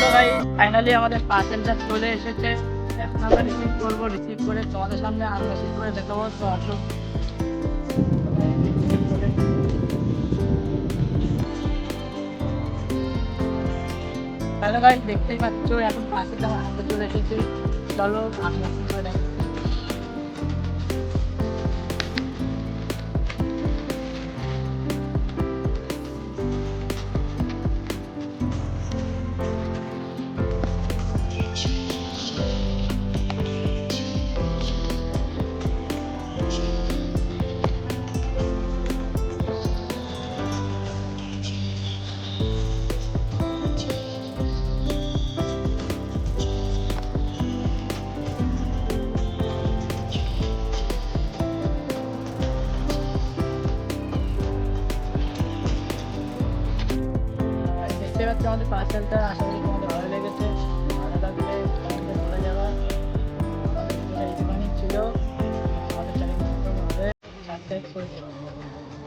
তো ভাই ফাইনালি আমাদের পার্সেলটা চলে এসেছে। এখন আমরা রিসিভ করবো, রিসিভ করে তোমাদের সামনে আনবক্সিং করে দেখাবো। তো আসো তাহলে ভাই দেখতেই পাচ্ছ এখন পার্সেলটা আমার হাতে চলে এসেছে। চলো আনবক্সিং করে দেখো। দেখতে পাচ্ছি আমাদের পার্সেলটা, আশা করি তোমাদের ভালো লেগেছে। ভালো লাগলে কমেন্টে বলে যাবা। আমাদের এইটুখানি ছিল। আমাদের চ্যানেল সাবস্ক্রাইব করে দেবো।